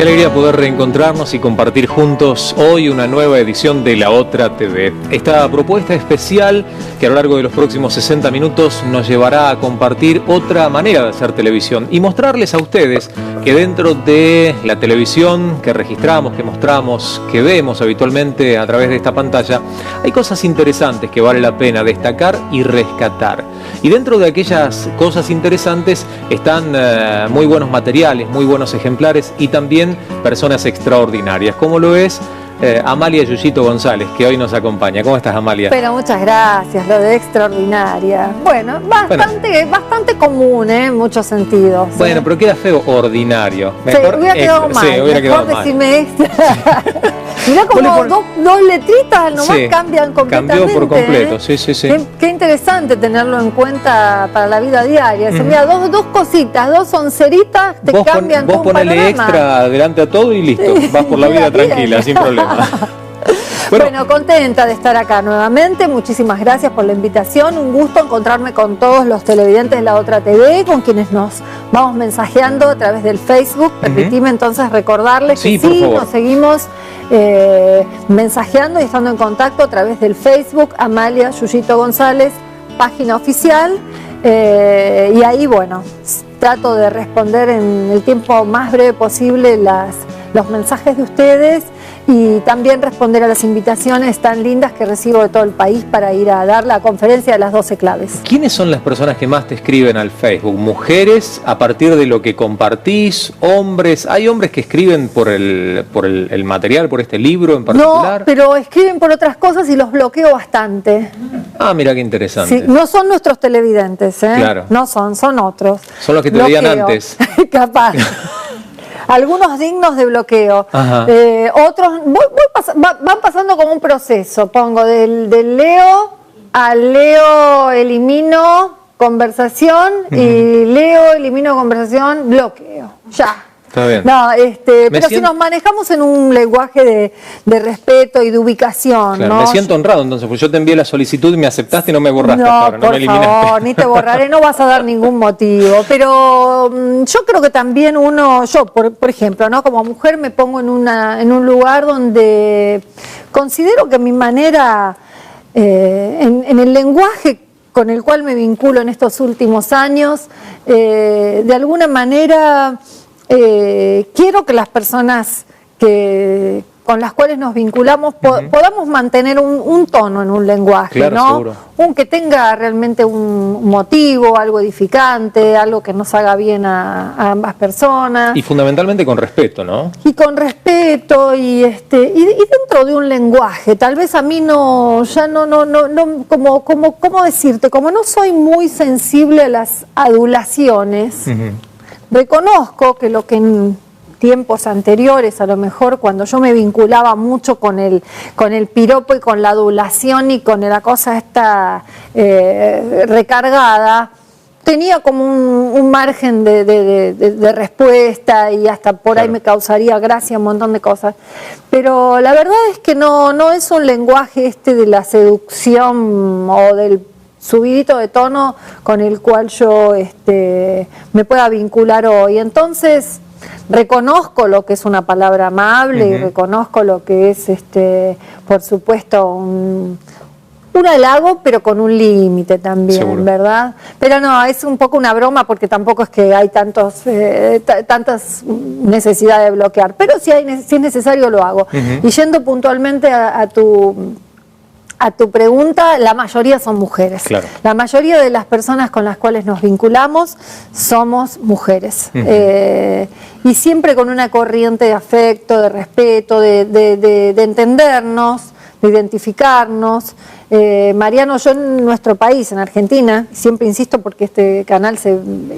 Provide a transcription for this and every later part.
Qué alegría poder reencontrarnos y compartir juntos hoy una nueva edición de La Otra TV. Esta propuesta especial que a lo largo de los próximos 60 minutos nos llevará a compartir otra manera de hacer televisión y mostrarles a ustedes que dentro de la televisión que registramos, que mostramos, que vemos habitualmente a través de esta pantalla, hay cosas interesantes que vale la pena destacar y rescatar. Y dentro de aquellas cosas interesantes están muy buenos materiales, muy buenos ejemplares y también personas extraordinarias, como lo es Amalia Yuyito González, que hoy nos acompaña. ¿Cómo estás, Amalia? Pero muchas gracias, lo de extraordinaria. Bueno, bastante común, en muchos sentidos. Bueno, pero queda feo ordinario. Mejor hubiera quedado mal. Sí, hubiera quedado mejor mal. decirme extra. Mirá como dos letritas nomás cambian completamente. Cambió por completo, sí. Qué interesante tenerlo en cuenta para la vida diaria. Mira, dos cositas, dos onceritas te cambian todo un panorama. Vos ponele extra adelante a todo y listo. Vas por la vida tranquila, sin problema. Bueno, contenta de estar acá nuevamente. Muchísimas gracias por la invitación. Un gusto encontrarme con todos los televidentes de La Otra TV, con quienes nos vamos mensajeando a través del Facebook. Permitime entonces recordarles que nos seguimos mensajeando y estando en contacto a través del Facebook Amalia Yuyito González, página oficial. Y ahí, bueno, trato de responder en el tiempo más breve posible los mensajes de ustedes y también responder a las invitaciones tan lindas que recibo de todo el país para ir a dar la conferencia de las 12 claves. ¿Quiénes son las personas que más te escriben al Facebook? ¿Mujeres a partir de lo que compartís? ¿Hombres? ¿Hay hombres que escriben por el material, por este libro en particular? No, pero escriben por otras cosas y los bloqueo bastante. Ah, mira qué interesante. Sí, no son nuestros televidentes, ¿eh? Claro. No son otros. Son los que te veían antes. Capaz. Algunos dignos de bloqueo, otros van pasando como un proceso. Pongo del Leo a Leo, elimino conversación y Leo, elimino conversación, bloqueo. Ya. Está bien. No, pero si nos manejamos en un lenguaje de respeto y de ubicación, claro, ¿no? Me siento honrado entonces, porque yo te envié la solicitud y me aceptaste y no me borraste hasta ahora, no me eliminaste. Por favor, ni te borraré, no vas a dar ningún motivo. Pero yo creo que también por ejemplo, ¿no? Como mujer me pongo en un lugar donde considero que mi manera, en el lenguaje con el cual me vinculo en estos últimos años, de alguna manera quiero que las personas con las cuales nos vinculamos podamos mantener un tono en un lenguaje, claro, ¿no? Seguro. Que tenga realmente un motivo, algo edificante, algo que nos haga bien a ambas personas. Y fundamentalmente con respeto, ¿no? Y con respeto y dentro de un lenguaje. Tal vez a mí ¿cómo decirte? Como no soy muy sensible a las adulaciones, reconozco que lo que en tiempos anteriores, a lo mejor cuando yo me vinculaba mucho con el piropo y con la adulación y con la cosa esta recargada, tenía como un margen de respuesta y hasta por ahí me causaría gracia un montón de cosas. Pero la verdad es que no es un lenguaje de la seducción o del subidito de tono con el cual yo me pueda vincular hoy. Entonces reconozco lo que es una palabra amable y reconozco lo que es por supuesto un halago, pero con un límite también. Seguro. ¿Verdad? Pero no, es un poco una broma porque tampoco es que hay tantas necesidades de bloquear, pero si es necesario lo hago. Y yendo puntualmente a tu pregunta, la mayoría son mujeres. Claro. La mayoría de las personas con las cuales nos vinculamos somos mujeres. Y siempre con una corriente de afecto, de respeto, de entendernos, de identificarnos. Mariano, yo en nuestro país, en Argentina, siempre insisto porque este canal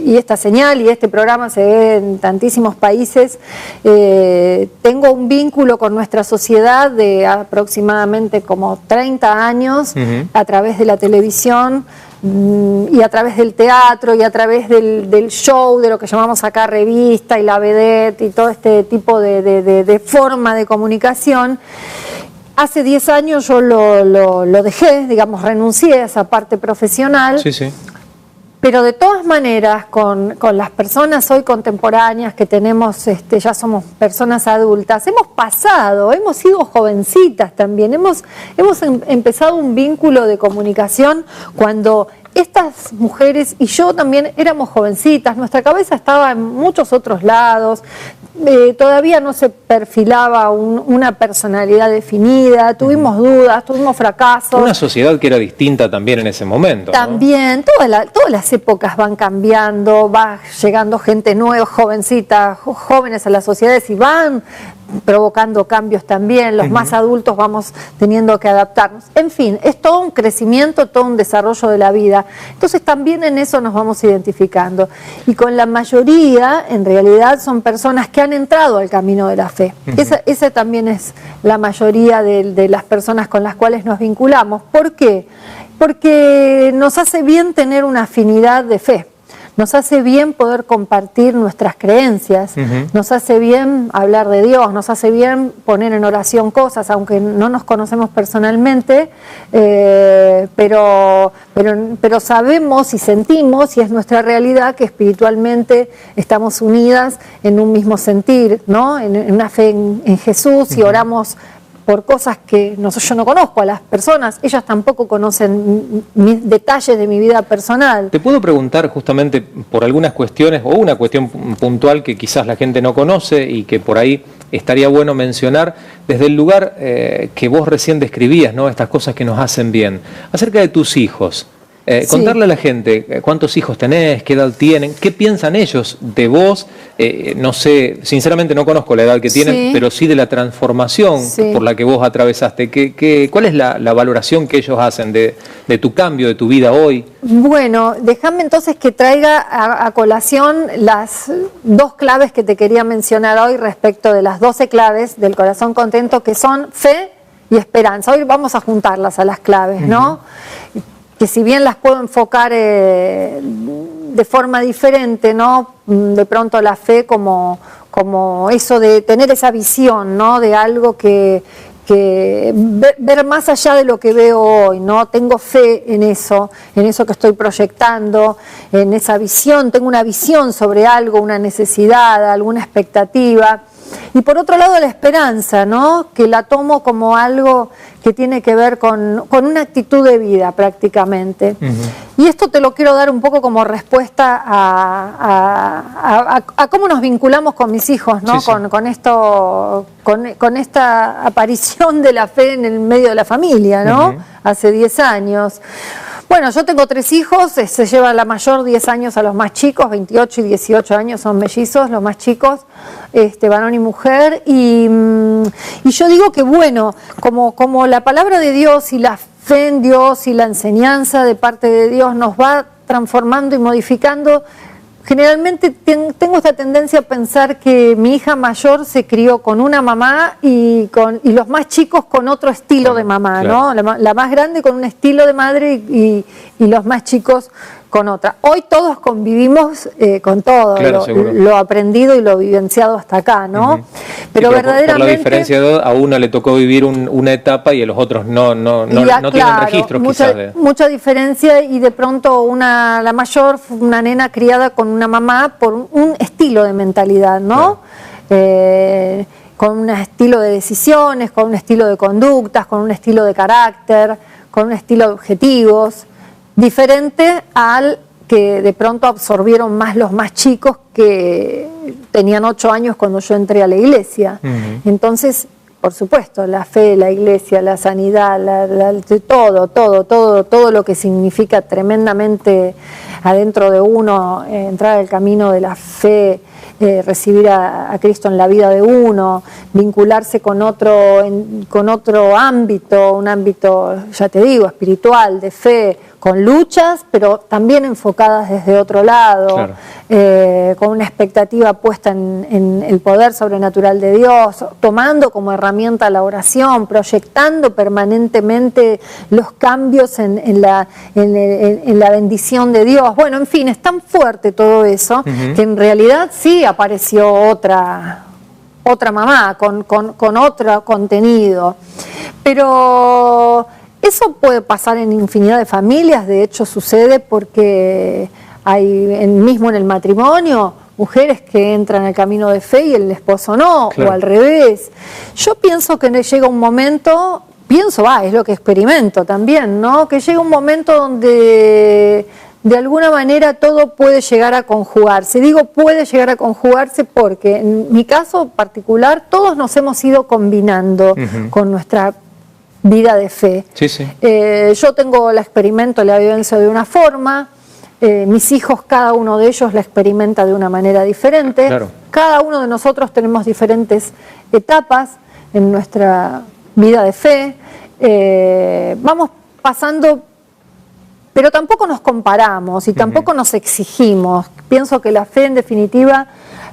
y esta señal y este programa se ve en tantísimos países, tengo un vínculo con nuestra sociedad de aproximadamente como 30 años a través de la televisión y a través del teatro y a través del show, de lo que llamamos acá revista y la vedette y todo este tipo de forma de comunicación. Hace 10 años yo lo dejé, digamos, renuncié a esa parte profesional. Sí, sí. Pero de todas maneras, con las personas hoy contemporáneas que tenemos, ya somos personas adultas, hemos sido jovencitas también, hemos empezado un vínculo de comunicación cuando estas mujeres y yo también éramos jovencitas, nuestra cabeza estaba en muchos otros lados, todavía no se perfilaba una personalidad definida, tuvimos dudas, tuvimos fracasos. Una sociedad que era distinta también en ese momento. También, ¿no? Todas las épocas van cambiando, va llegando gente nueva, jovencita, jóvenes a las sociedades y van provocando cambios también, los más adultos vamos teniendo que adaptarnos. En fin, es todo un crecimiento, todo un desarrollo de la vida. Entonces también en eso nos vamos identificando. Y con la mayoría, en realidad, son personas que han entrado al camino de la fe. Esa también es la mayoría de las personas con las cuales nos vinculamos. ¿Por qué? Porque nos hace bien tener una afinidad de fe. Nos hace bien poder compartir nuestras creencias, nos hace bien hablar de Dios, nos hace bien poner en oración cosas, aunque no nos conocemos personalmente, pero sabemos y sentimos, y es nuestra realidad, que espiritualmente estamos unidas en un mismo sentir, ¿no? En una fe en Jesús, y oramos por cosas que yo no conozco a las personas, ellas tampoco conocen detalles de mi vida personal. Te puedo preguntar justamente por algunas cuestiones, o una cuestión puntual que quizás la gente no conoce y que por ahí estaría bueno mencionar, desde el lugar que vos recién describías, ¿no? Estas cosas que nos hacen bien, acerca de tus hijos. Contarle a la gente cuántos hijos tenés, qué edad tienen, qué piensan ellos de vos. No sé, sinceramente no conozco la edad que tienen, pero sí de la transformación por la que vos atravesaste. ¿Cuál es la valoración que ellos hacen de tu cambio, de tu vida hoy? Bueno, déjame entonces que traiga a colación las dos claves que te quería mencionar hoy respecto de las 12 claves del corazón contento, que son fe y esperanza. Hoy vamos a juntarlas a las claves, ¿no? Que si bien las puedo enfocar de forma diferente, ¿no? De pronto la fe como eso de tener esa visión, ¿no? De algo que ver más allá de lo que veo hoy, ¿no? Tengo fe en eso que estoy proyectando, en esa visión, tengo una visión sobre algo, una necesidad, alguna expectativa. Y por otro lado la esperanza, ¿no? Que la tomo como algo que tiene que ver con una actitud de vida prácticamente. Y esto te lo quiero dar un poco como respuesta a cómo nos vinculamos con mis hijos, ¿no? Con esta aparición de la fe en el medio de la familia, ¿no? Hace 10 años. Bueno, yo tengo 3 hijos, se lleva la mayor 10 años a los más chicos, 28 y 18 años son mellizos, los más chicos, varón y mujer, y yo digo que bueno, como la palabra de Dios y la fe en Dios y la enseñanza de parte de Dios nos va transformando y modificando, generalmente tengo esta tendencia a pensar que mi hija mayor se crió con una mamá y los más chicos con otro estilo de mamá, ¿no? La más grande con un estilo de madre y los más chicos con otra. Hoy todos convivimos con todo, lo aprendido y lo vivenciado hasta acá, ¿no? Pero verdaderamente... Por la diferencia a uno le tocó vivir una etapa y a los otros no tienen registros quizás de... Mucha diferencia, y de pronto la mayor fue una nena criada con una mamá por un estilo de mentalidad, ¿no? Con un estilo de decisiones, con un estilo de conductas, con un estilo de carácter, con un estilo de objetivos, diferente al que de pronto absorbieron más los más chicos, que tenían 8 años cuando yo entré a la iglesia. Entonces, por supuesto, la fe, la iglesia, la sanidad, todo lo que significa tremendamente adentro de uno, entrar al camino de la fe, recibir a Cristo en la vida de uno, vincularse con otro ámbito, un ámbito, ya te digo, espiritual, de fe, con luchas, pero también enfocadas desde otro lado, con una expectativa puesta en el poder sobrenatural de Dios, tomando como herramienta la oración, proyectando permanentemente los cambios en la bendición de Dios. Bueno, en fin, es tan fuerte todo eso que en realidad sí apareció otra mamá con otro contenido. Pero eso puede pasar en infinidad de familias, de hecho sucede porque mismo en el matrimonio, mujeres que entran al camino de fe y el esposo no, claro, o al revés. Yo pienso que llega un momento, es lo que experimento también, ¿no? Que llega un momento donde de alguna manera todo puede llegar a conjugarse. Digo puede llegar a conjugarse porque en mi caso particular todos nos hemos ido combinando con nuestra vida de fe. Sí, sí. Yo tengo la vivencia de una forma, mis hijos, cada uno de ellos la experimenta de una manera diferente. Claro. Cada uno de nosotros tenemos diferentes etapas en nuestra vida de fe. Vamos pasando, pero tampoco nos comparamos y tampoco nos exigimos. Pienso que la fe, en definitiva,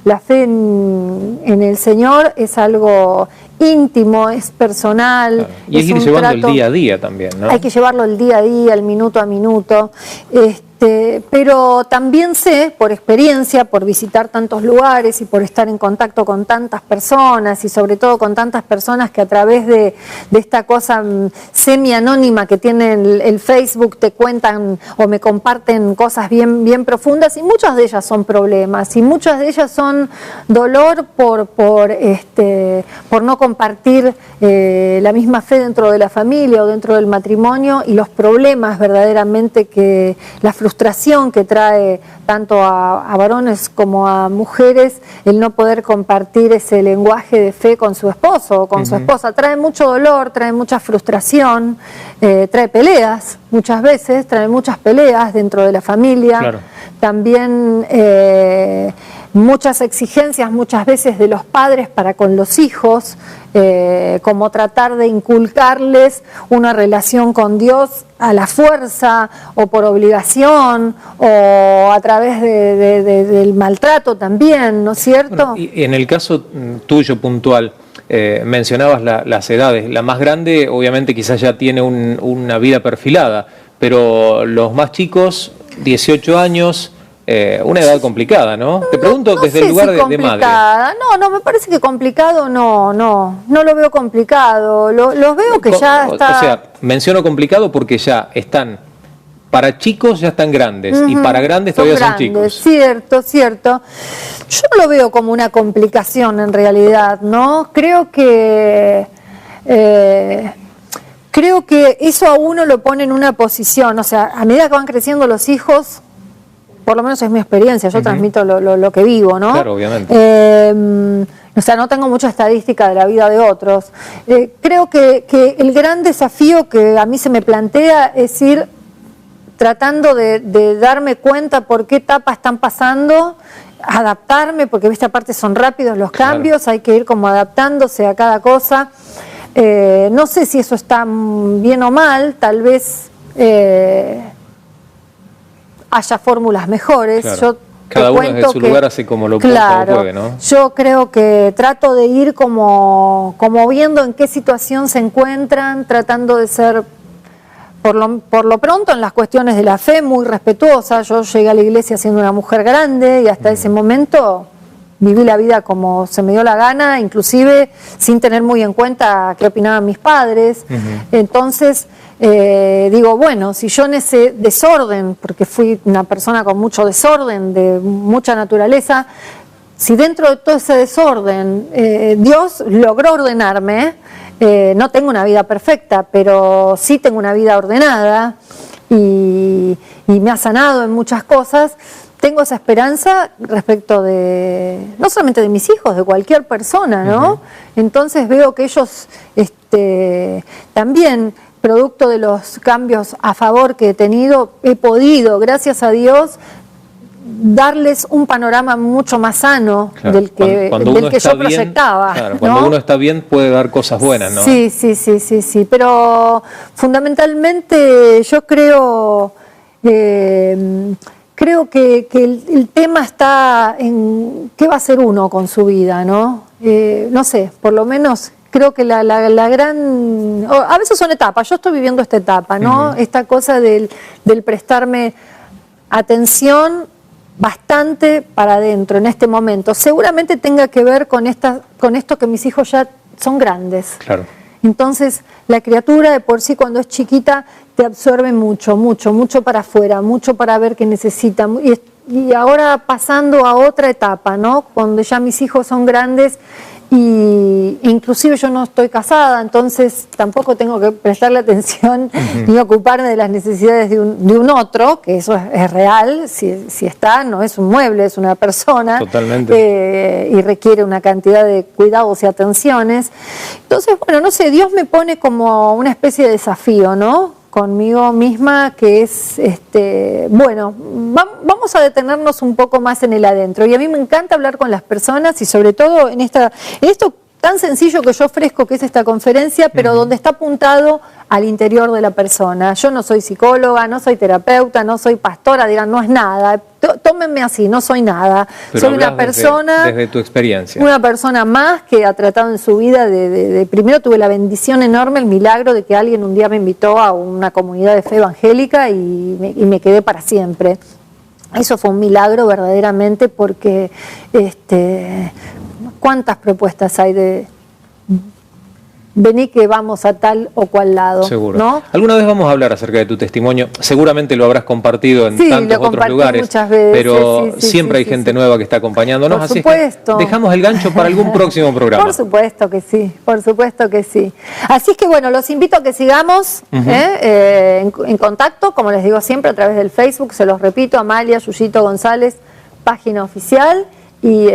la fe en el Señor es algo íntimo, es personal. Claro. Y es ir llevando el día a día también, ¿no? Hay que llevarlo el día a día, el minuto a minuto. Pero también sé, por experiencia, por visitar tantos lugares y por estar en contacto con tantas personas y sobre todo con tantas personas que a través de esta cosa semi-anónima que tiene el Facebook te cuentan o me comparten cosas bien, bien profundas, y muchas de ellas son problemas y muchas de ellas son dolor por no compartir la misma fe dentro de la familia o dentro del matrimonio, y los problemas verdaderamente que la frustración que trae tanto a varones como a mujeres el no poder compartir ese lenguaje de fe con su esposo o con su esposa. Trae mucho dolor, trae mucha frustración, trae peleas muchas veces, trae muchas peleas dentro de la familia. Claro. También muchas exigencias muchas veces de los padres para con los hijos, como tratar de inculcarles una relación con Dios a la fuerza o por obligación o a través del maltrato también, ¿no es cierto? Bueno, y en el caso tuyo puntual, mencionabas las edades. La más grande obviamente quizás ya tiene una vida perfilada, pero los más chicos, 18 años... una edad complicada, ¿no? Te pregunto no desde el lugar de madre. No, me parece que complicado no lo veo complicado. Los veo que ya está... O sea, menciono complicado porque ya están, para chicos ya están grandes y para grandes todavía son chicos. Cierto. Yo no lo veo como una complicación en realidad, ¿no? Creo que eso a uno lo pone en una posición, o sea, a medida que van creciendo los hijos... Por lo menos es mi experiencia, yo transmito lo que vivo, ¿no? Claro, obviamente. O sea, no tengo mucha estadística de la vida de otros. Creo que el gran desafío que a mí se me plantea es ir tratando de darme cuenta por qué etapa están pasando, adaptarme, porque viste, aparte son rápidos los cambios, claro. Hay que ir como adaptándose a cada cosa. No sé si eso está bien o mal, tal vez... haya fórmulas mejores. Claro. Yo cada uno desde su lugar hace como lo puede, ¿no? Yo creo que trato de ir como viendo en qué situación se encuentran, tratando de ser, por lo pronto, en las cuestiones de la fe, muy respetuosa. Yo llegué a la iglesia siendo una mujer grande y hasta ese momento viví la vida como se me dio la gana, inclusive sin tener muy en cuenta qué opinaban mis padres. Entonces... digo, bueno, si yo en ese desorden, porque fui una persona con mucho desorden, de mucha naturaleza, si dentro de todo ese desorden Dios logró ordenarme, no tengo una vida perfecta, pero sí tengo una vida ordenada y me ha sanado en muchas cosas, tengo esa esperanza respecto de, no solamente de mis hijos, de cualquier persona, ¿no? Entonces veo que ellos también... producto de los cambios a favor que he tenido, he podido, gracias a Dios, darles un panorama mucho más sano, claro, del que yo proyectaba. Claro, cuando uno está bien puede dar cosas buenas, ¿no? Sí, pero fundamentalmente yo creo que el tema está en qué va a hacer uno con su vida, ¿no? No sé, por lo menos... Creo que la gran... A veces son etapas, yo estoy viviendo esta etapa, ¿no? Esta cosa del prestarme atención bastante para adentro en este momento. Seguramente tenga que ver con esto que mis hijos ya son grandes. Claro. Entonces, la criatura de por sí cuando es chiquita te absorbe mucho, mucho, mucho para afuera, mucho para ver qué necesita. Y ahora pasando a otra etapa, ¿no? Cuando ya mis hijos son grandes y inclusive yo no estoy casada, entonces tampoco tengo que prestarle atención ni ocuparme de las necesidades de un otro, que eso es real, si está, no es un mueble, es una persona. Totalmente. Y requiere una cantidad de cuidados y atenciones. Entonces, bueno, no sé, Dios me pone como una especie de desafío, ¿no? Conmigo misma, que es, bueno, vamos a detenernos un poco más en el adentro. Y a mí me encanta hablar con las personas y sobre todo en esto tan sencillo que yo ofrezco, que es esta conferencia, pero donde está apuntado al interior de la persona. Yo no soy psicóloga, no soy terapeuta, no soy pastora, dirán, no es nada. Tómenme así, no soy nada. Pero soy una persona... Desde tu experiencia. Una persona más que ha tratado en su vida primero tuve la bendición enorme, el milagro de que alguien un día me invitó a una comunidad de fe evangélica y me quedé para siempre. Eso fue un milagro verdaderamente porque ¿cuántas propuestas hay de vení que vamos a tal o cual lado? Seguro. ¿No? Alguna vez vamos a hablar acerca de tu testimonio. Seguramente lo habrás compartido en tantos otros lugares, muchas veces, pero siempre hay gente nueva que está acompañándonos. Por así supuesto. Que dejamos el gancho para algún próximo programa. Por supuesto que sí, por supuesto que sí. Así es que bueno, los invito a que sigamos en contacto, como les digo siempre, a través del Facebook, se los repito, Amalia Yuyito González, página oficial, y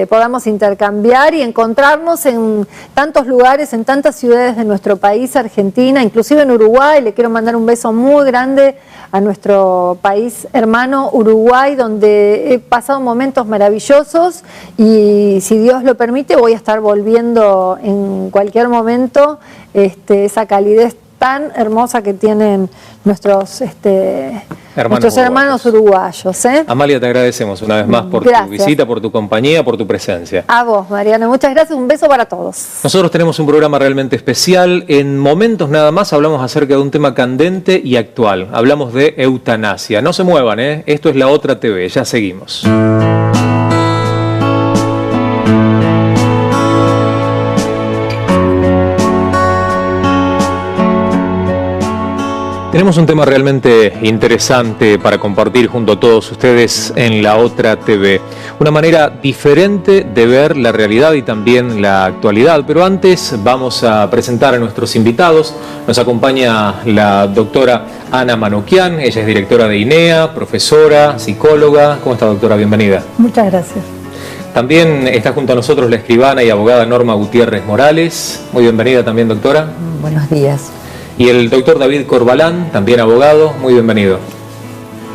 podamos intercambiar y encontrarnos en tantos lugares, en tantas ciudades de nuestro país, Argentina, inclusive en Uruguay. Le quiero mandar un beso muy grande a nuestro país hermano Uruguay, donde he pasado momentos maravillosos y si Dios lo permite voy a estar volviendo en cualquier momento, esa calidez tan hermosa que tienen nuestros hermanos uruguayos. Amalia, te agradecemos una vez más por tu visita, por tu compañía, por tu presencia. A vos, Mariano, muchas gracias, un beso para todos. Nosotros tenemos un programa realmente especial. En momentos nada más hablamos acerca de un tema candente y actual. Hablamos de eutanasia. No se muevan, esto es La Otra TV, ya seguimos. Tenemos un tema realmente interesante para compartir junto a todos ustedes en La Otra TV. Una manera diferente de ver la realidad y también la actualidad. Pero antes vamos a presentar a nuestros invitados. Nos acompaña la doctora Ana Manoukian. Ella es directora de INEA, profesora, psicóloga. ¿Cómo está, doctora? Bienvenida. Muchas gracias. También está junto a nosotros la escribana y abogada Norma Gutiérrez Morales. Muy bienvenida también, doctora. Buenos días. Y el doctor David Corbalán, también abogado, muy bienvenido.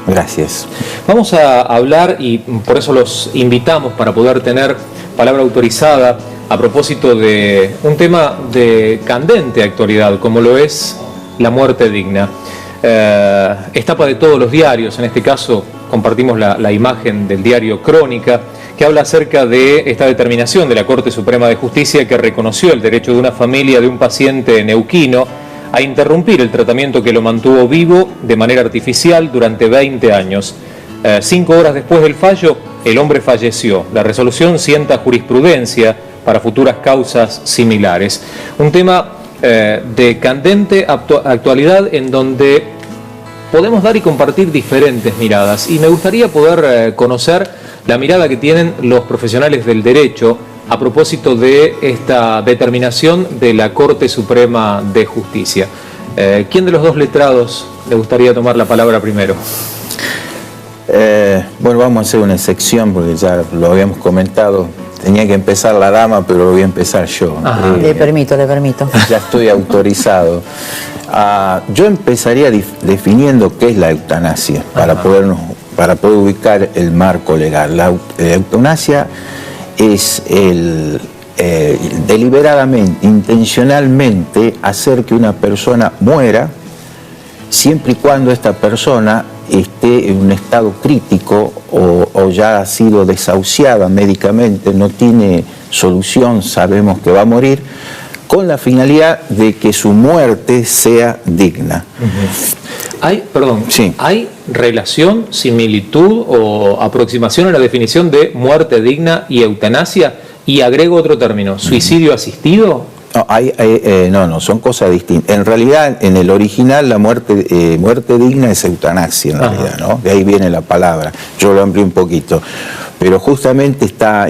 Gracias. Vamos a hablar, y por eso los invitamos para poder tener palabra autorizada a propósito de un tema de candente actualidad, como lo es la muerte digna. Es tapa de todos los diarios, en este caso compartimos la imagen del diario Crónica, que habla acerca de esta determinación de la Corte Suprema de Justicia que reconoció el derecho de una familia de un paciente neuquino a interrumpir el tratamiento que lo mantuvo vivo de manera artificial durante 20 años. 5 horas después del fallo, el hombre falleció. La resolución sienta jurisprudencia para futuras causas similares. Un tema de candente actualidad en donde podemos dar y compartir diferentes miradas. Y me gustaría poder conocer la mirada que tienen los profesionales del derecho a propósito de esta determinación de la Corte Suprema de Justicia. ¿Quién de los dos letrados le gustaría tomar la palabra primero? Bueno, vamos a hacer una excepción porque ya lo habíamos comentado. Tenía que empezar la dama, pero lo voy a empezar yo. Le permito. Ya estoy autorizado. Yo empezaría definiendo qué es la eutanasia para poder ubicar el marco legal. La eutanasia es deliberadamente, intencionalmente hacer que una persona muera siempre y cuando esta persona esté en un estado crítico o ya ha sido desahuciada médicamente, no tiene solución, sabemos que va a morir, con la finalidad de que su muerte sea digna. ¿Hay relación, similitud o aproximación a la definición de muerte digna y eutanasia? Y agrego otro término, ¿suicidio asistido? No, son cosas distintas. En realidad, en el original, la muerte digna es eutanasia, en realidad, ¿no? De ahí viene la palabra. Yo lo amplié un poquito. Pero justamente está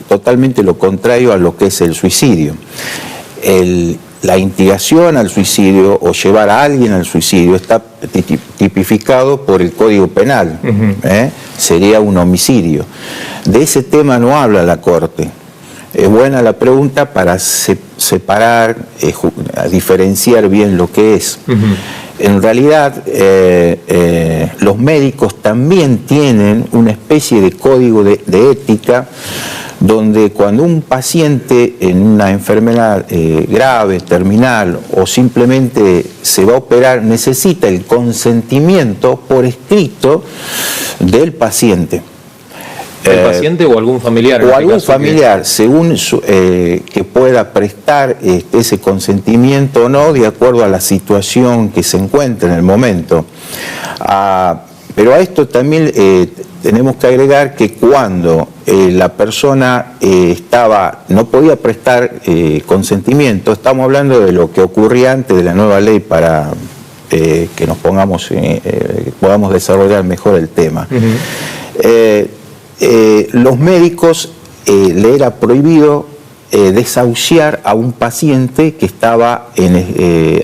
totalmente lo contrario a lo que es el suicidio. La instigación al suicidio o llevar a alguien al suicidio está tipificado por el Código Penal. Sería un homicidio. De ese tema no habla la Corte. Es buena la pregunta para separar, diferenciar bien lo que es. En realidad, los médicos también tienen una especie de código de ética donde cuando un paciente en una enfermedad grave, terminal o simplemente se va a operar, necesita el consentimiento por escrito del paciente. ¿El paciente o algún familiar? O algún familiar, según que pueda prestar ese consentimiento o no, de acuerdo a la situación que se encuentre en el momento. Pero a esto también tenemos que agregar que cuando la persona no podía prestar consentimiento, estamos hablando de lo que ocurría antes de la nueva ley para que nos podamos desarrollar mejor el tema. Los médicos le era prohibido desahuciar a un paciente que estaba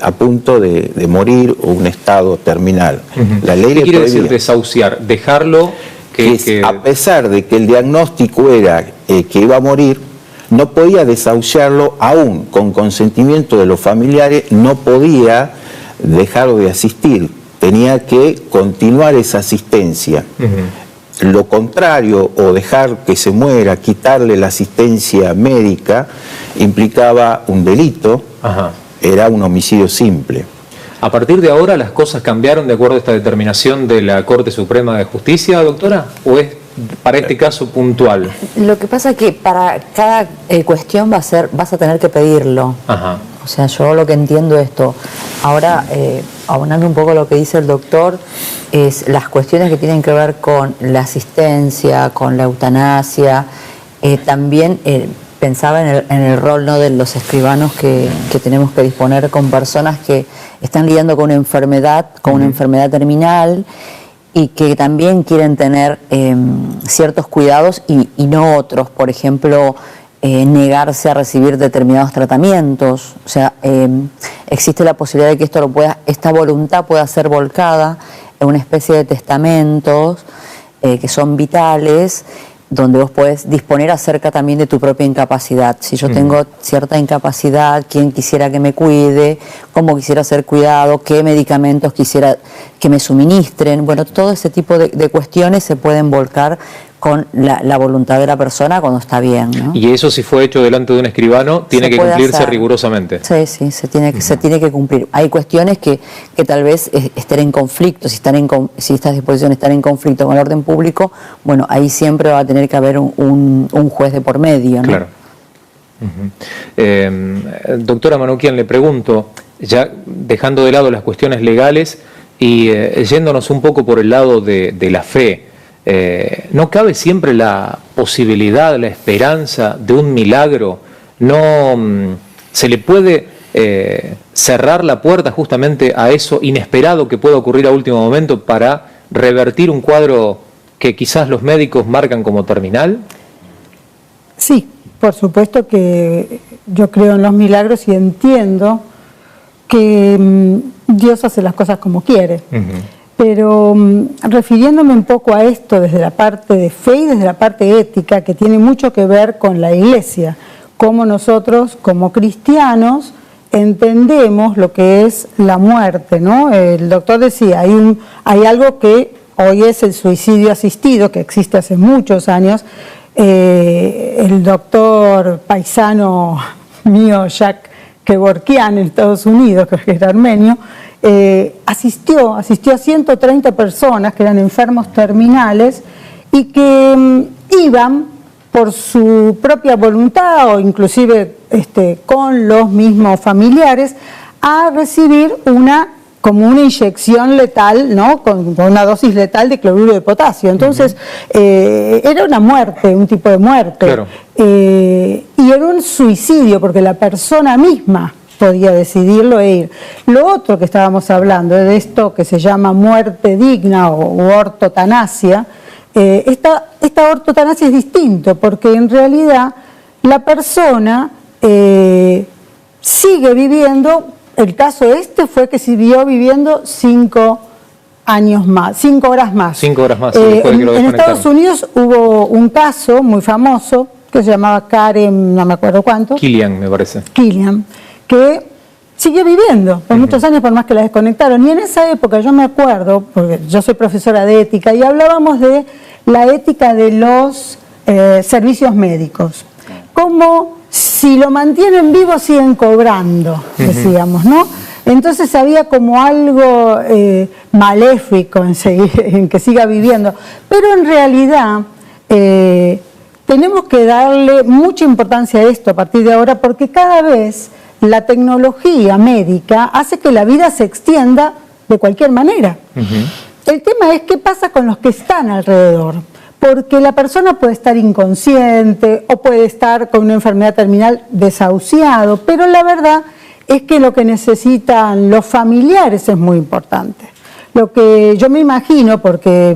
a punto de morir o un estado terminal. La ley ¿Qué quiere decir desahuciar? Dejarlo que... A pesar de que el diagnóstico era que iba a morir, no podía desahuciarlo aún con consentimiento de los familiares, no podía dejarlo de asistir, tenía que continuar esa asistencia. Lo contrario, o dejar que se muera, quitarle la asistencia médica, implicaba un delito, era un homicidio simple. ¿A partir de ahora las cosas cambiaron de acuerdo a esta determinación de la Corte Suprema de Justicia, doctora? ¿O es para este caso puntual? Lo que pasa es que para cada cuestión vas a tener que pedirlo. O sea, yo lo que entiendo esto. Ahora, abonando un poco lo que dice el doctor, es las cuestiones que tienen que ver con la asistencia, con la eutanasia. También pensaba en el rol, ¿no?, de los escribanos que tenemos que disponer con personas que están lidiando con una enfermedad terminal y que también quieren tener ciertos cuidados y no otros. Por ejemplo, negarse a recibir determinados tratamientos. O sea, existe la posibilidad de que esta voluntad pueda ser volcada en una especie de testamentos que son vitales, donde vos podés disponer acerca también de tu propia incapacidad. Si yo tengo cierta incapacidad, quién quisiera que me cuide, cómo quisiera ser cuidado, qué medicamentos quisiera que me suministren. Bueno, todo ese tipo de cuestiones se pueden volcar con la voluntad de la persona cuando está bien, ¿no? Y eso, si fue hecho delante de un escribano, tiene que cumplirse rigurosamente. Sí, se tiene que cumplir. Hay cuestiones que tal vez estén en conflicto, si estas disposiciones están en conflicto con el orden público, bueno, ahí siempre va a tener que haber un juez de por medio, ¿no? Claro. Doctora Manoukian, le pregunto, ya dejando de lado las cuestiones legales y yéndonos un poco por el lado de la fe, ¿no cabe siempre la posibilidad, la esperanza de un milagro? ¿No se le puede cerrar la puerta justamente a eso inesperado que pueda ocurrir a último momento para revertir un cuadro que quizás los médicos marcan como terminal? Sí, por supuesto que yo creo en los milagros y entiendo que Dios hace las cosas como quiere. Pero refiriéndome un poco a esto desde la parte de fe y desde la parte ética, que tiene mucho que ver con la Iglesia, cómo nosotros como cristianos entendemos lo que es la muerte, ¿no? El doctor decía, hay algo que hoy es el suicidio asistido, que existe hace muchos años. El doctor paisano mío, Jacques Kevorkian, en Estados Unidos, que era armenio, asistió a 130 personas que eran enfermos terminales y que iban por su propia voluntad o inclusive con los mismos familiares a recibir como una inyección letal, ¿no?, con una dosis letal de cloruro de potasio. Entonces, era una muerte, un tipo de muerte. Claro. Y era un suicidio porque la persona misma podía decidirlo e ir. Lo otro que estábamos hablando de esto que se llama muerte digna o ortotanasia, esta ortotanasia es distinto porque en realidad la persona sigue viviendo. El caso fue que siguió viviendo 5 años más, 5 horas más. 5 horas más. En Estados Unidos hubo un caso muy famoso que se llamaba Karen, no me acuerdo cuánto. Killian, me parece. Killian, que siguió viviendo por muchos años, por más que la desconectaron. Y en esa época yo me acuerdo, porque yo soy profesora de ética, y hablábamos de la ética de los servicios médicos. Como si lo mantienen vivo siguen cobrando, decíamos, ¿no? Entonces había como algo maléfico en que siga viviendo. Pero en realidad tenemos que darle mucha importancia a esto a partir de ahora, porque cada vez la tecnología médica hace que la vida se extienda de cualquier manera. El tema es qué pasa con los que están alrededor, porque la persona puede estar inconsciente o puede estar con una enfermedad terminal desahuciado, pero la verdad es que lo que necesitan los familiares es muy importante. Lo que yo me imagino, porque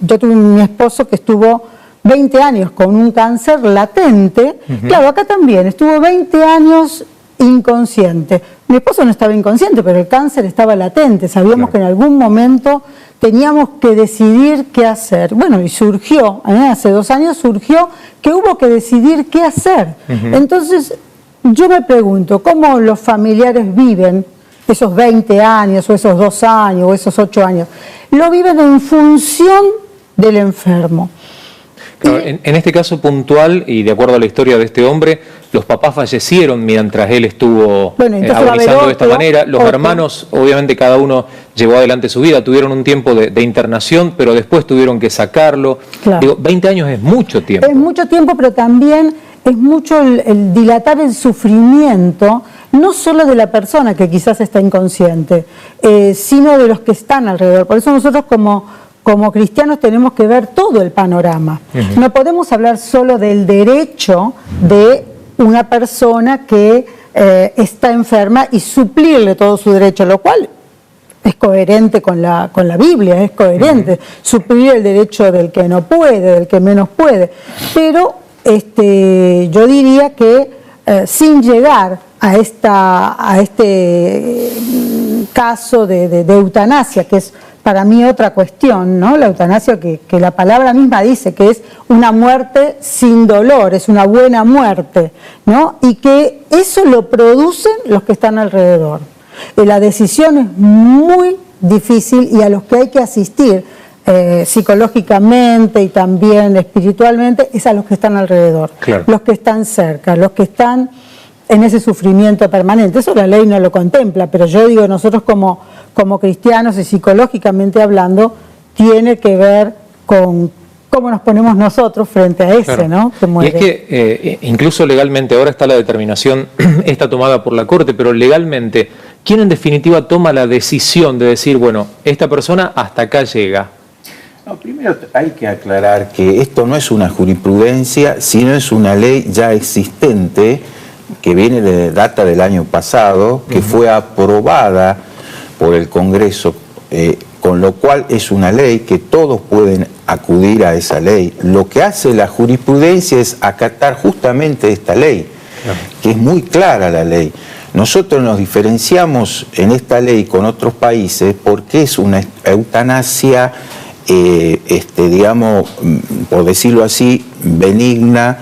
yo tuve mi esposo que estuvo 20 años con un cáncer latente, claro, acá también estuvo 20 años inconsciente. Mi esposo no estaba inconsciente, pero el cáncer estaba latente, sabíamos que en algún momento teníamos que decidir qué hacer. Bueno, y surgió, hace 2 años surgió que hubo que decidir qué hacer. Entonces, yo me pregunto, ¿cómo los familiares viven esos 20 años, o esos 2 años, o esos 8 años? Lo viven en función del enfermo. Claro, en este caso puntual, y de acuerdo a la historia de este hombre, los papás fallecieron mientras él estuvo agonizando de esta manera. Los hermanos, obviamente cada uno llevó adelante su vida, tuvieron un tiempo de internación, pero después tuvieron que sacarlo. Claro. Digo, 20 años es mucho tiempo. Es mucho tiempo, pero también es mucho el dilatar el sufrimiento, no solo de la persona que quizás está inconsciente, sino de los que están alrededor. Por eso nosotros como cristianos tenemos que ver todo el panorama. No podemos hablar solo del derecho de una persona que está enferma y suplirle todo su derecho, lo cual es coherente con la Biblia, es coherente. Suplir el derecho del que no puede, del que menos puede. Pero yo diría que sin llegar a este caso de eutanasia, que es para mí otra cuestión, ¿no? La eutanasia que la palabra misma dice que es una muerte sin dolor, es una buena muerte, ¿no? Y que eso lo producen los que están alrededor. La decisión es muy difícil y a los que hay que asistir psicológicamente y también espiritualmente es a los que están alrededor, claro. Los que están cerca, los que están en ese sufrimiento permanente. Eso la ley no lo contempla, pero yo digo, nosotros como cristianos y psicológicamente hablando, tiene que ver con cómo nos ponemos nosotros frente a ese, claro. ¿No? Que muere. Y es que incluso legalmente, ahora está la determinación, está tomada por la Corte, pero legalmente, ¿quién en definitiva toma la decisión de decir, bueno, esta persona hasta acá llega? No, primero hay que aclarar que esto no es una jurisprudencia, sino es una ley ya existente, que viene de data del año pasado, que fue aprobada por el Congreso, con lo cual es una ley que todos pueden acudir a esa ley. Lo que hace la jurisprudencia es acatar justamente esta ley, que es muy clara la ley. Nosotros nos diferenciamos en esta ley con otros países porque es una eutanasia, digamos, por decirlo así, benigna,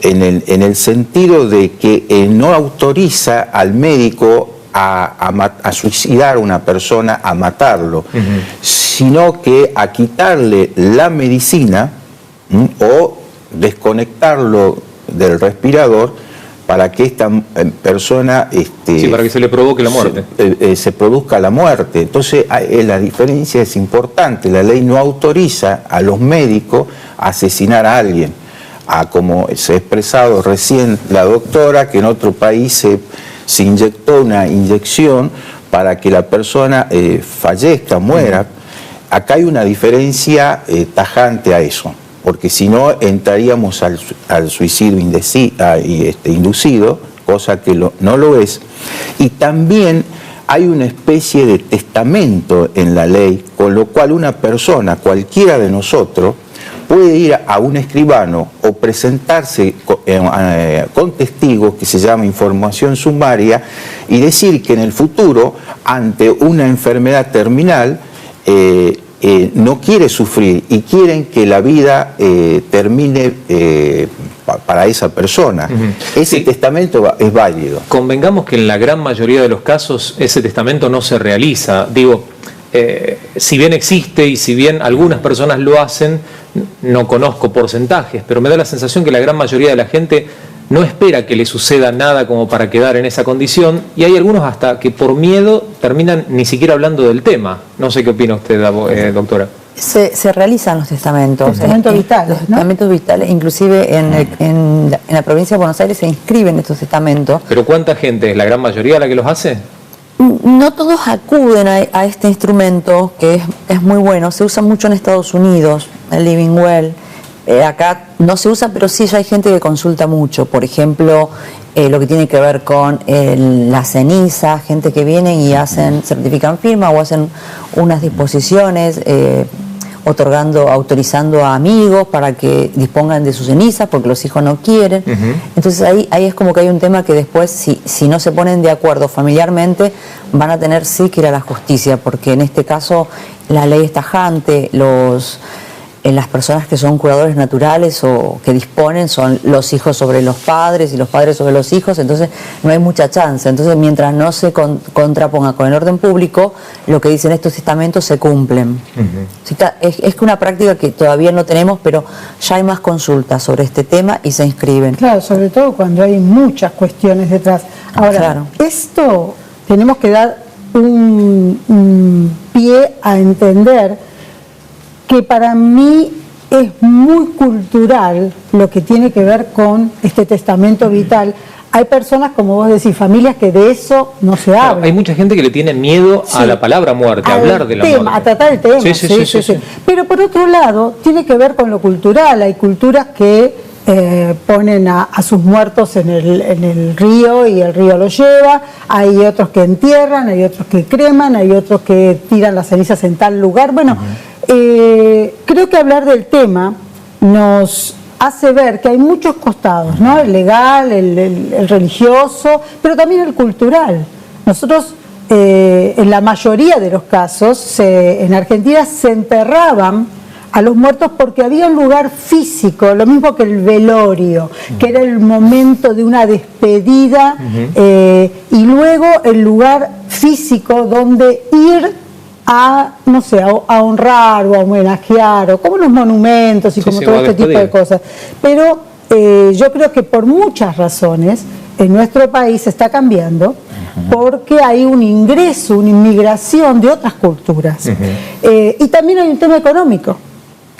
en el sentido de que no autoriza al médico a suicidar a una persona, a matarlo, sino que a quitarle la medicina o desconectarlo del respirador para que esta persona... sí, para que se le provoque la muerte. Se produzca la muerte. Entonces la diferencia es importante. La ley no autoriza a los médicos a asesinar a alguien. Como se ha expresado recién la doctora, que en otro país se inyectó una inyección para que la persona fallezca, muera. Acá hay una diferencia tajante a eso. porque si no entraríamos al suicidio inducido, cosa que no lo es. Y también hay una especie de testamento en la ley, con lo cual una persona, cualquiera de nosotros, puede ir a un escribano o presentarse con testigos, que se llama información sumaria, y decir que en el futuro, ante una enfermedad terminal, no quiere sufrir y quieren que la vida termine para esa persona. Ese testamento es válido. Convengamos que en la gran mayoría de los casos ese testamento no se realiza. Digo, si bien existe y si bien algunas personas lo hacen, no conozco porcentajes, pero me da la sensación que la gran mayoría de la gente no espera que le suceda nada como para quedar en esa condición, y hay algunos hasta que por miedo terminan ni siquiera hablando del tema. No sé qué opina usted, doctora. Se realizan los testamentos. Testamentos vitales, los testamentos vitales, inclusive en la provincia de Buenos Aires se inscriben estos testamentos. ¿Pero cuánta gente? ¿Es la gran mayoría la que los hace? No todos acuden a este instrumento, que es muy bueno. Se usa mucho en Estados Unidos, el Living Will. Acá no se usa, pero sí ya hay gente que consulta mucho. Por ejemplo, lo que tiene que ver con la ceniza, gente que viene y certifican firma o hacen unas disposiciones, autorizando a amigos para que dispongan de sus cenizas porque los hijos no quieren. Entonces ahí es como que hay un tema que después, si no se ponen de acuerdo familiarmente, van a tener sí que ir a la justicia, porque en este caso la ley es tajante. Las personas que son curadores naturales o que disponen son los hijos sobre los padres y los padres sobre los hijos, entonces no hay mucha chance. Entonces, mientras no se contraponga con el orden público, lo que dicen estos testamentos se cumplen. Es que una práctica que todavía no tenemos, pero ya hay más consultas sobre este tema y se inscriben. Claro, sobre todo cuando hay muchas cuestiones detrás. Ahora, esto tenemos que dar un pie a entender que para mí es muy cultural lo que tiene que ver con este testamento vital. Hay personas, como vos decís, familias que de eso no se habla. Hay mucha gente que le tiene miedo a la palabra muerte, a hablar de la muerte. A tratar el tema. Sí. Pero por otro lado, tiene que ver con lo cultural. Hay culturas que ponen a sus muertos en el río y el río los lleva. Hay otros que entierran, hay otros que creman, hay otros que tiran las cenizas en tal lugar. Bueno, creo que hablar del tema nos hace ver que hay muchos costados, ¿no? El legal, el religioso, pero también el cultural. Nosotros, en la mayoría de los casos, en Argentina se enterraban a los muertos porque había un lugar físico, lo mismo que el velorio, que era el momento de una despedida, y luego el lugar físico donde ir a, no sé, a honrar o a homenajear, o como los monumentos y como todo este tipo de cosas. Pero yo creo que por muchas razones en nuestro país se está cambiando, porque hay un ingreso, una inmigración de otras culturas. Y también hay un tema económico,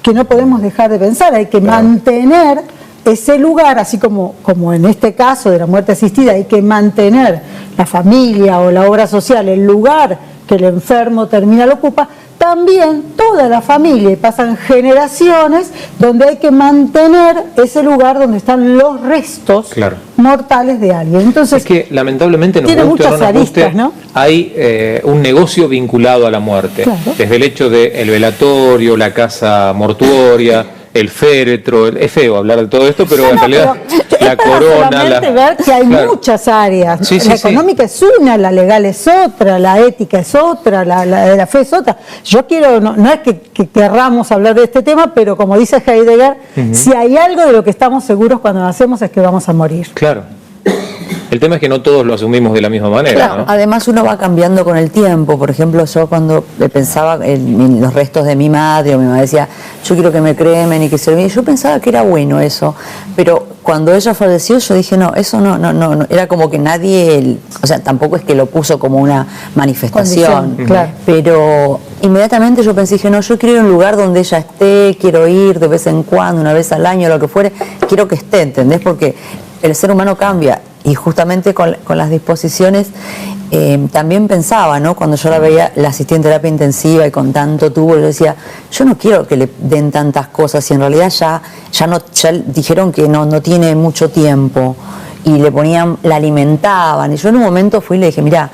que no podemos dejar de pensar. Hay que mantener ese lugar, así como en este caso de la muerte asistida, hay que mantener la familia o la obra social, el lugar que el enfermo terminal ocupa, también toda la familia, y pasan generaciones donde hay que mantener ese lugar donde están los restos mortales de alguien. Entonces, es que lamentablemente tiene muchas aristas, ¿no? Hay un negocio vinculado a la muerte, desde el hecho del velatorio, la casa mortuoria, el féretro. Es feo hablar de todo esto, pero en realidad la corona, ver que hay muchas áreas. La económica es una, la legal es otra, la ética es otra, la de la fe es otra. Yo quiero, no es que querramos hablar de este tema, pero como dice Heidegger, si hay algo de lo que estamos seguros cuando nacemos es que vamos a morir. Claro. El tema es que no todos lo asumimos de la misma manera. Claro, ¿no? Además uno va cambiando con el tiempo. Por ejemplo, yo cuando pensaba en los restos de mi madre, o mi mamá decía, yo quiero que me cremen y que se olviden, yo pensaba que era bueno eso, pero cuando ella falleció yo dije, no, eso no, era como que nadie, o sea, tampoco es que lo puso como una manifestación, pero inmediatamente yo pensé, dije, no, yo quiero ir a un lugar donde ella esté, quiero ir de vez en cuando, una vez al año, lo que fuere, quiero que esté, ¿entendés? Porque el ser humano cambia. Y justamente con las disposiciones también pensaba, ¿no? Cuando yo la veía, la asistí en terapia intensiva y con tanto tubo, yo decía, yo no quiero que le den tantas cosas, y en realidad ya dijeron que no tiene mucho tiempo, y la alimentaban, y yo en un momento fui y le dije, mira,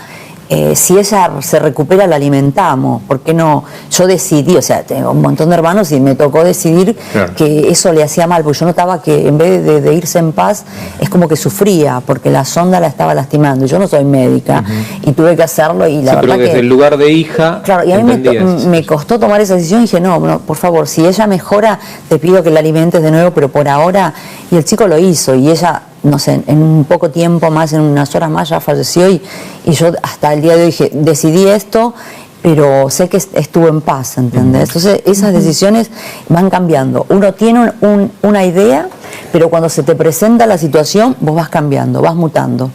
si ella se recupera la alimentamos, ¿por qué no? Yo decidí, o sea, tengo un montón de hermanos y me tocó decidir que eso le hacía mal, porque yo notaba que en vez de irse en paz, es como que sufría, porque la sonda la estaba lastimando. Yo no soy médica y tuve que hacerlo, y la verdad pero desde el lugar de hija, claro, y a mí me costó tomar esa decisión, y dije, no, por favor, si ella mejora, te pido que la alimentes de nuevo, pero por ahora, y el chico lo hizo, y ella, no sé, en un poco tiempo más, en unas horas más ya falleció, y yo hasta el día de hoy dije, decidí esto, pero sé que estuvo en paz, ¿entendés? Entonces esas decisiones van cambiando. Uno tiene una idea, pero cuando se te presenta la situación, vos vas cambiando, vas mutando.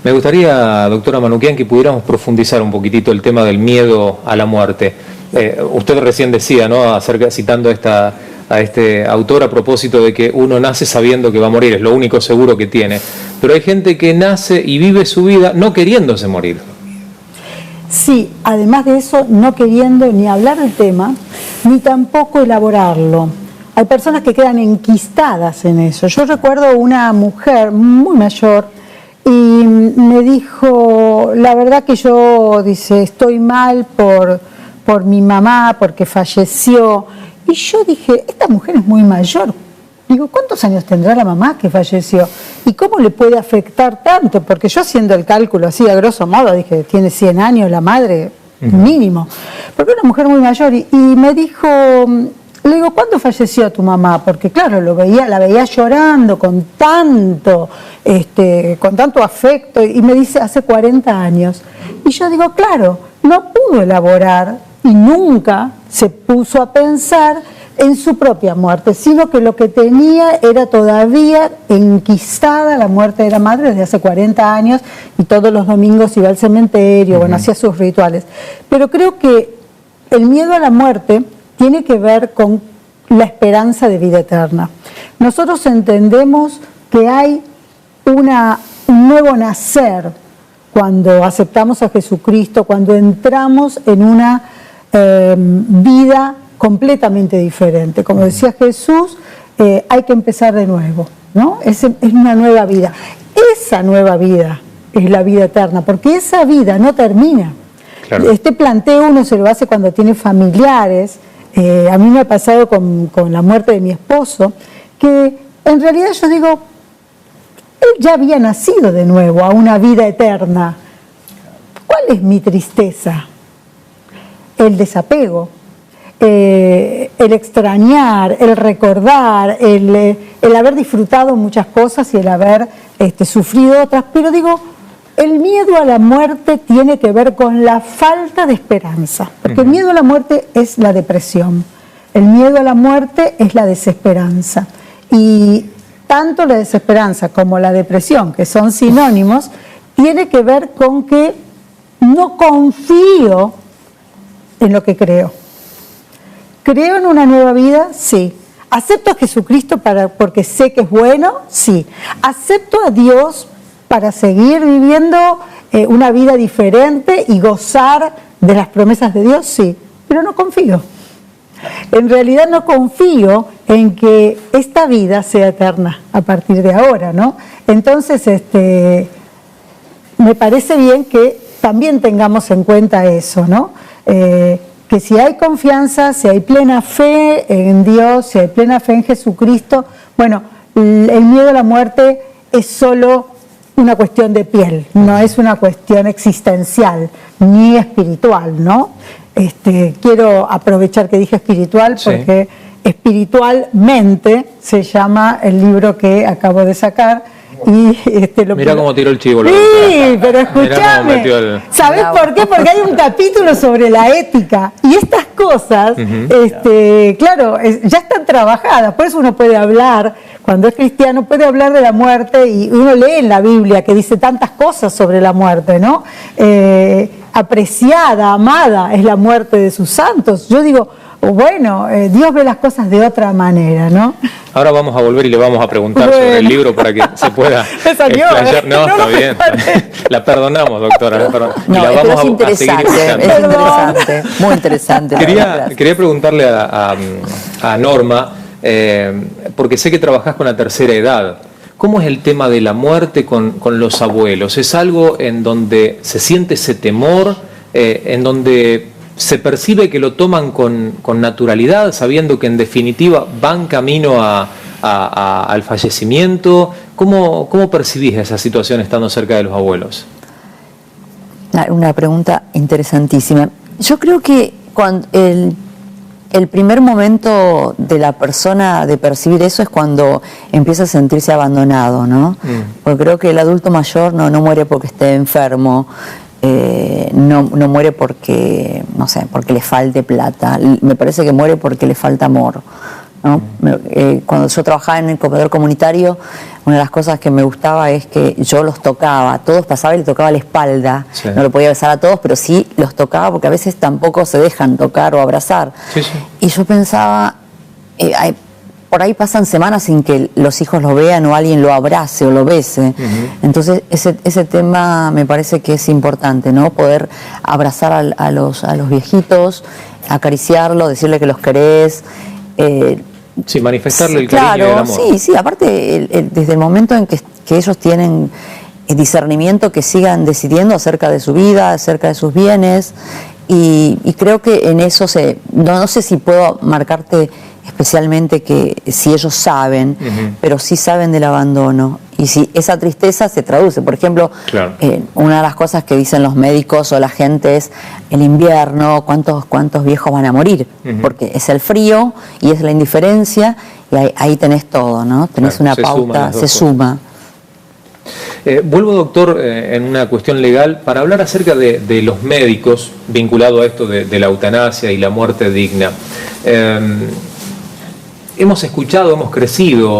Me gustaría, doctora Manukyan, que pudiéramos profundizar un poquitito el tema del miedo a la muerte. Usted recién decía, ¿no?, citando a este autor a propósito de que uno nace sabiendo que va a morir, es lo único seguro que tiene. Pero hay gente que nace y vive su vida no queriéndose morir. Sí, además de eso, no queriendo ni hablar del tema, ni tampoco elaborarlo. Hay personas que quedan enquistadas en eso. Yo recuerdo una mujer muy mayor y me dijo, la verdad que yo, dice, estoy mal por mi mamá, porque falleció. Y yo dije, esta mujer es muy mayor. Digo, ¿cuántos años tendrá la mamá que falleció? ¿Y cómo le puede afectar tanto? Porque yo, haciendo el cálculo así a grosso modo, dije, tiene 100 años la madre, mínimo. Porque era una mujer muy mayor. Y me dijo, le digo, ¿cuándo falleció tu mamá? Porque claro, la veía llorando con tanto afecto. Y me dice, hace 40 años. Y yo digo, claro, no pudo elaborar y nunca se puso a pensar en su propia muerte, sino que lo que tenía era todavía enquistada la muerte de la madre desde hace 40 años, y todos los domingos iba al cementerio, bueno, hacía sus rituales. Pero creo que el miedo a la muerte tiene que ver con la esperanza de vida eterna. Nosotros entendemos que hay un nuevo nacer cuando aceptamos a Jesucristo, cuando entramos en una vida completamente diferente. Como decía Jesús, hay que empezar de nuevo, ¿no? Es una nueva vida. Esa nueva vida es la vida eterna, porque esa vida no termina. Claro. Este planteo uno se lo hace cuando tiene familiares. A mí me ha pasado con la muerte de mi esposo, que en realidad yo digo, él ya había nacido de nuevo a una vida eterna. ¿Cuál es mi tristeza? El desapego. El extrañar, el recordar, el haber disfrutado muchas cosas y el haber sufrido otras, pero digo, el miedo a la muerte tiene que ver con la falta de esperanza, porque el miedo a la muerte es la depresión, el miedo a la muerte es la desesperanza, y tanto la desesperanza como la depresión, que son sinónimos, tiene que ver con que no confío en lo que creo. ¿Creo en una nueva vida? Sí. ¿Acepto a Jesucristo porque sé que es bueno? Sí. ¿Acepto a Dios para seguir viviendo una vida diferente y gozar de las promesas de Dios? Sí. Pero no confío. En realidad no confío en que esta vida sea eterna a partir de ahora, ¿no? Entonces, me parece bien que también tengamos en cuenta eso, ¿no? Que si hay confianza, si hay plena fe en Dios, si hay plena fe en Jesucristo, bueno, el miedo a la muerte es solo una cuestión de piel, no es una cuestión existencial ni espiritual, ¿no? Quiero aprovechar que dije espiritual porque espiritualmente se llama el libro que acabo de sacar. Mirá cómo tiró el chivo. Sí, pero escuchame, ¿sabés por qué? Porque hay un capítulo sobre la ética y estas cosas, claro, ya están trabajadas, por eso uno puede hablar, cuando es cristiano puede hablar de la muerte, y uno lee en la Biblia que dice tantas cosas sobre la muerte, ¿no? Apreciada, amada es la muerte de sus santos. Yo digo, bueno, Dios ve las cosas de otra manera, ¿no? Ahora vamos a volver y le vamos a preguntar sobre el libro para que se pueda explayar. No, está bien. La perdonamos, doctora. No, y la vamos pero es interesante, es interesante, muy interesante. Quería preguntarle a Norma, porque sé que trabajás con la tercera edad. ¿Cómo es el tema de la muerte con los abuelos? ¿Es algo en donde se siente ese temor, en donde se percibe que lo toman con naturalidad, sabiendo que en definitiva van camino al fallecimiento? ¿Cómo percibís esa situación estando cerca de los abuelos? Una pregunta interesantísima. Yo creo que cuando el primer momento de la persona de percibir eso es cuando empieza a sentirse abandonado, ¿no? Porque creo que el adulto mayor no muere porque esté enfermo, no muere porque, no sé, porque le falte plata. Me parece que muere porque le falta amor, ¿no? Cuando yo trabajaba en el comedor comunitario, una de las cosas que me gustaba es que yo los tocaba, a todos pasaba y le tocaba la espalda. Sí. No lo podía besar a todos, pero sí los tocaba, porque a veces tampoco se dejan tocar o abrazar. Sí. Y yo pensaba, por ahí pasan semanas sin que los hijos lo vean o alguien lo abrace o lo bese. Entonces ese tema me parece que es importante, ¿no? Poder abrazar a los viejitos, acariciarlos, decirle que los querés. Sí, manifestarle el cariño y el amor. Sí, aparte desde el momento en que ellos tienen discernimiento, que sigan decidiendo acerca de su vida, acerca de sus bienes, y creo que en eso no sé si puedo marcarte especialmente que si ellos saben, pero sí saben del abandono, y si esa tristeza se traduce, por ejemplo, claro. Una de las cosas que dicen los médicos o la gente es el invierno, cuántos viejos van a morir, porque es el frío y es la indiferencia, y ahí tenés todo, ¿no? Tenés una pauta, se suma. Vuelvo, doctor, en una cuestión legal, para hablar acerca de los médicos vinculado a esto de la eutanasia y la muerte digna. Hemos escuchado, hemos crecido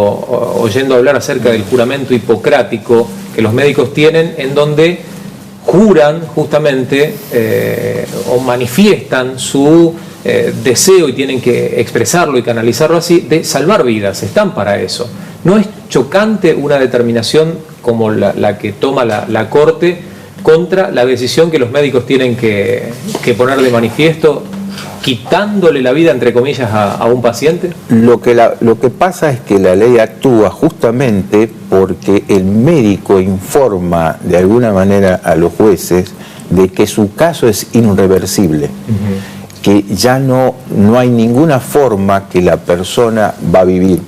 oyendo hablar acerca del juramento hipocrático que los médicos tienen, en donde juran justamente o manifiestan su deseo, y tienen que expresarlo y canalizarlo así, de salvar vidas. Están para eso. ¿No es chocante una determinación como la que toma la Corte contra la decisión que los médicos tienen que poner de manifiesto, quitándole la vida, entre comillas, a un paciente? Lo que pasa es que la ley actúa justamente porque el médico informa de alguna manera a los jueces de que su caso es irreversible, que ya no hay ninguna forma que la persona va a vivir.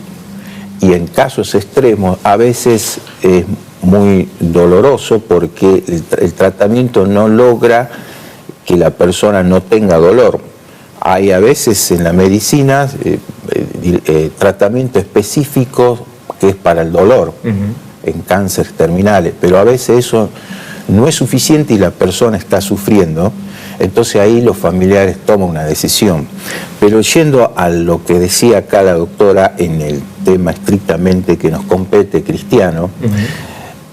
Y en casos extremos a veces es muy doloroso porque el tratamiento no logra que la persona no tenga dolor. Hay a veces en la medicina tratamiento específico que es para el dolor, en cánceres terminales, pero a veces eso no es suficiente y la persona está sufriendo, entonces ahí los familiares toman una decisión. Pero yendo a lo que decía acá la doctora en el tema estrictamente que nos compete cristiano,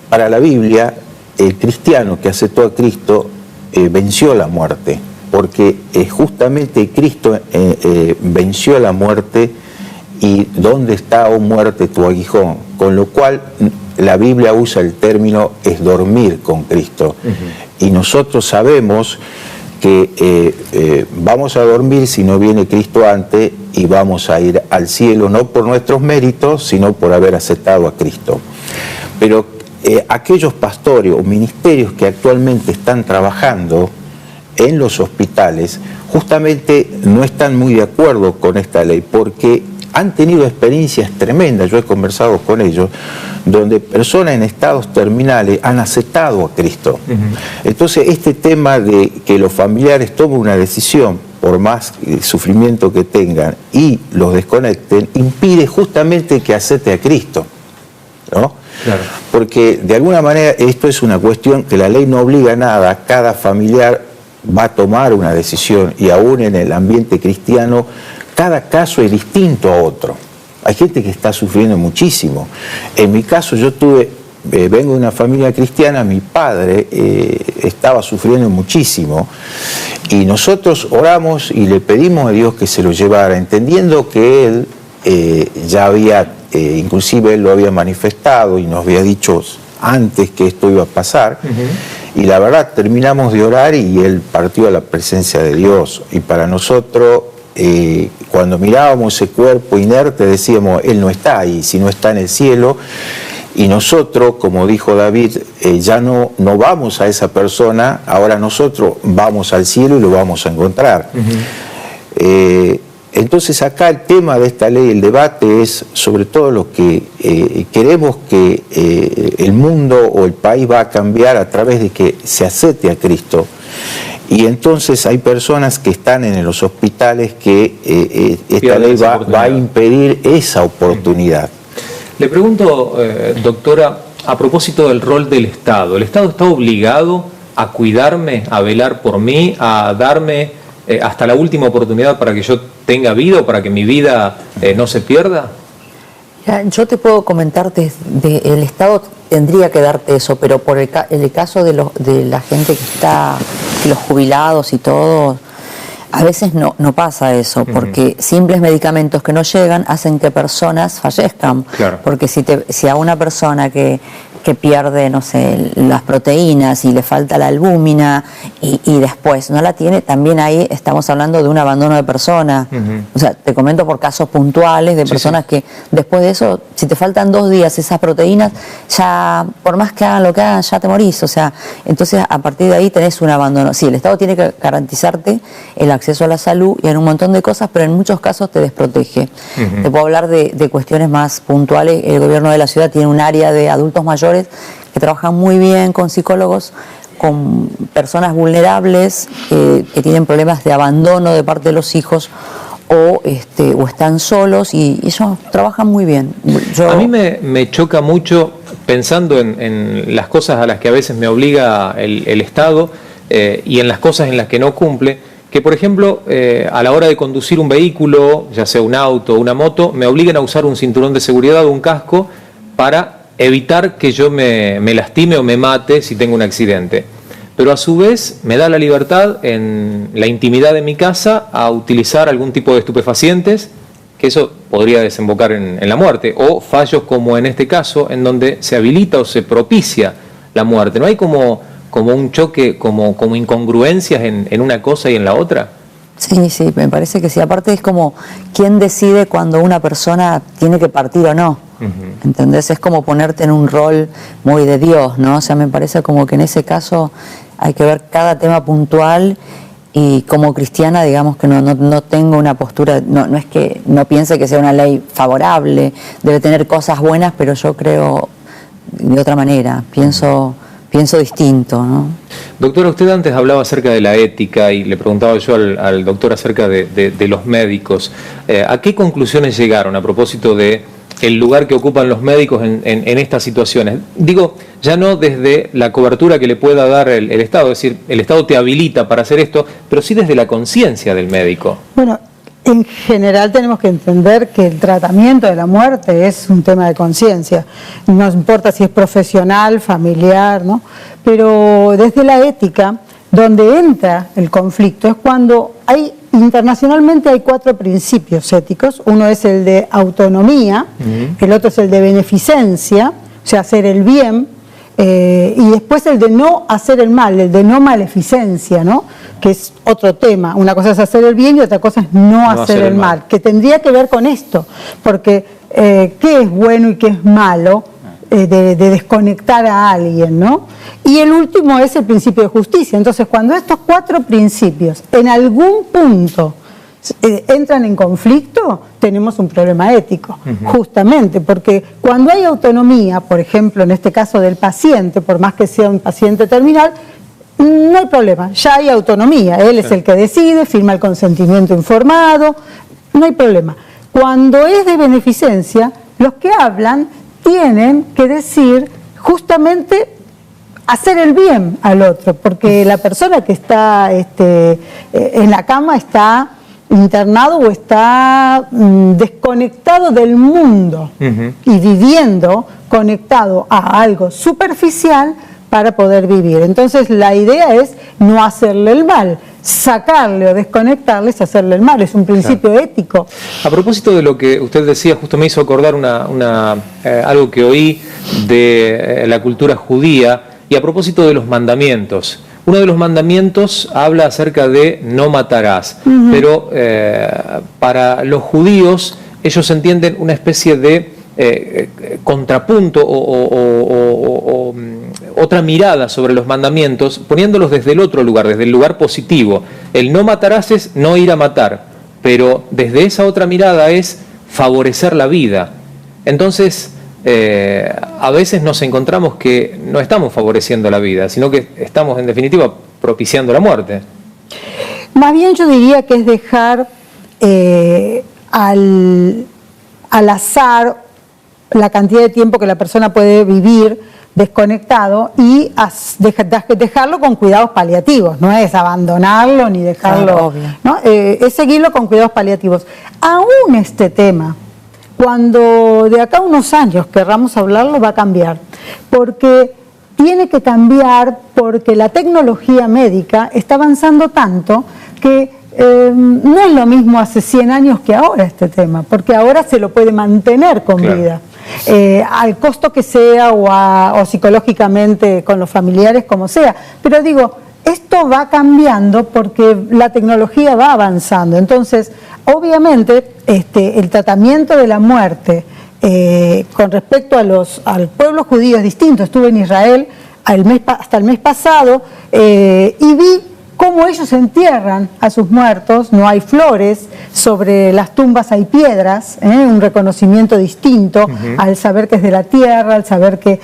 para la Biblia, el cristiano que aceptó a Cristo venció la muerte, porque justamente Cristo venció la muerte, y ¿dónde está, oh muerte, tu aguijón? Con lo cual la Biblia usa el término es dormir con Cristo. Y nosotros sabemos que vamos a dormir si no viene Cristo antes, y vamos a ir al cielo no por nuestros méritos, sino por haber aceptado a Cristo. Pero aquellos pastores o ministerios que actualmente están trabajando en los hospitales justamente no están muy de acuerdo con esta ley, porque han tenido experiencias tremendas. Yo he conversado con ellos, donde personas en estados terminales han aceptado a Cristo. Entonces este tema de que los familiares tomen una decisión, por más sufrimiento que tengan, y los desconecten, impide justamente que acepte a Cristo, ¿no? Claro. Porque de alguna manera esto es una cuestión que la ley no obliga a nada, cada familiar va a tomar una decisión, y aún en el ambiente cristiano cada caso es distinto a otro. Hay gente que está sufriendo muchísimo. En mi caso yo tuve vengo de una familia cristiana, mi padre estaba sufriendo muchísimo y nosotros oramos y le pedimos a Dios que se lo llevara, entendiendo que él ya había, inclusive él lo había manifestado y nos había dicho antes que esto iba a pasar. Y la verdad, terminamos de orar y él partió a la presencia de Dios. Y para nosotros, cuando mirábamos ese cuerpo inerte, decíamos, él no está ahí, sino está en el cielo. Y nosotros, como dijo David, ya no vamos a esa persona, ahora nosotros vamos al cielo y lo vamos a encontrar. Entonces acá el tema de esta ley, el debate es sobre todo lo que queremos que el mundo o el país va a cambiar a través de que se acepte a Cristo. Y entonces hay personas que están en los hospitales que esta ley va a impedir esa oportunidad. Le pregunto, doctora, a propósito del rol del Estado. ¿El Estado está obligado a cuidarme, a velar por mí, a darme hasta la última oportunidad para que yo tenga vida o para que mi vida no se pierda? Yo te puedo comentar, el Estado tendría que darte eso, pero por el caso de la gente que está, los jubilados y todo, a veces no pasa eso, porque simples medicamentos que no llegan hacen que personas fallezcan. Claro. Porque si a una persona que pierde, no sé, las proteínas y le falta la albúmina y después no la tiene, también ahí estamos hablando de un abandono de persona. O sea, te comento por casos puntuales de personas que después de eso, si te faltan 2 días esas proteínas, ya por más que hagan lo que hagan, ya te morís. O sea, entonces a partir de ahí tenés un abandono. Sí, el Estado tiene que garantizarte el acceso a la salud y en un montón de cosas, pero en muchos casos te desprotege. Te puedo hablar de cuestiones más puntuales. El gobierno de la ciudad tiene un área de adultos mayores que trabajan muy bien con psicólogos, con personas vulnerables que tienen problemas de abandono de parte de los hijos o están solos y ellos trabajan muy bien. A mí me choca mucho, pensando en las cosas a las que a veces me obliga el Estado y en las cosas en las que no cumple, que por ejemplo a la hora de conducir un vehículo, ya sea un auto o una moto, me obligan a usar un cinturón de seguridad o un casco para evitar que yo me lastime o me mate si tengo un accidente. Pero a su vez me da la libertad en la intimidad de mi casa a utilizar algún tipo de estupefacientes, que eso podría desembocar en la muerte, o fallos como en este caso, en donde se habilita o se propicia la muerte. ¿No hay como un choque, como incongruencias en una cosa y en la otra? Sí, me parece que sí. Aparte es como quién decide cuando una persona tiene que partir o no. ¿Entendés? Es como ponerte en un rol muy de Dios, ¿no? O sea, me parece como que en ese caso hay que ver cada tema puntual y como cristiana, digamos que no tengo una postura, no es que no piense que sea una ley favorable, debe tener cosas buenas, pero yo creo de otra manera, pienso distinto, ¿no? Doctora, usted antes hablaba acerca de la ética y le preguntaba yo al doctor acerca de los médicos. ¿A qué conclusiones llegaron a propósito de el lugar que ocupan los médicos en estas situaciones? Digo, ya no desde la cobertura que le pueda dar el Estado, es decir, el Estado te habilita para hacer esto, pero sí desde la conciencia del médico. Bueno, en general tenemos que entender que el tratamiento de la muerte es un tema de conciencia. No importa si es profesional, familiar, ¿no? Pero desde la ética, donde entra el conflicto, es cuando internacionalmente hay 4 principios éticos. Uno es el de autonomía, el otro es el de beneficencia, o sea, hacer el bien, y después el de no hacer el mal, el de no maleficencia, ¿no? Que es otro tema. Una cosa es hacer el bien y otra cosa es no hacer el mal, que tendría que ver con esto, porque ¿qué es bueno y qué es malo? De desconectar a alguien, ¿no? Y el último es el principio de justicia. Entonces, cuando estos 4 principios en algún punto entran en conflicto, tenemos un problema ético, justamente, porque cuando hay autonomía, por ejemplo, en este caso del paciente, por más que sea un paciente terminal, no hay problema, ya hay autonomía, él es el que decide, firma el consentimiento informado, no hay problema. Cuando es de beneficencia, los que hablan tienen que decir justamente hacer el bien al otro, porque la persona que está en la cama está internado o está desconectado del mundo y viviendo conectado a algo superficial para poder vivir. Entonces la idea es no hacerle el mal, sacarle o desconectarle es hacerle el mal, es un principio ético. A propósito de lo que usted decía, justo me hizo acordar algo que oí de la cultura judía, y a propósito de los mandamientos. Uno de los mandamientos habla acerca de no matarás, pero para los judíos ellos entienden una especie de contrapunto o otra mirada sobre los mandamientos, poniéndolos desde el otro lugar, desde el lugar positivo. El no matarás es no ir a matar, pero desde esa otra mirada es favorecer la vida. Entonces, a veces nos encontramos que no estamos favoreciendo la vida, sino que estamos en definitiva propiciando la muerte. Más bien yo diría que es dejar al azar la cantidad de tiempo que la persona puede vivir desconectado y dejarlo con cuidados paliativos, no es abandonarlo ni dejarlo, ¿no? Es seguirlo con cuidados paliativos. Aún este tema, cuando de acá a unos años querramos hablarlo, va a cambiar, porque tiene que cambiar porque la tecnología médica está avanzando tanto que no es lo mismo hace 100 años que ahora este tema, porque ahora se lo puede mantener con vida. Al costo que sea o psicológicamente con los familiares, como sea. Pero digo, esto va cambiando porque la tecnología va avanzando. Entonces, obviamente, el tratamiento de la muerte con respecto al pueblo judío es distinto. Estuve en Israel hasta el mes pasado y vi cómo ellos entierran a sus muertos. No hay flores, sobre las tumbas hay piedras, un reconocimiento distinto al saber que es de la tierra, al saber que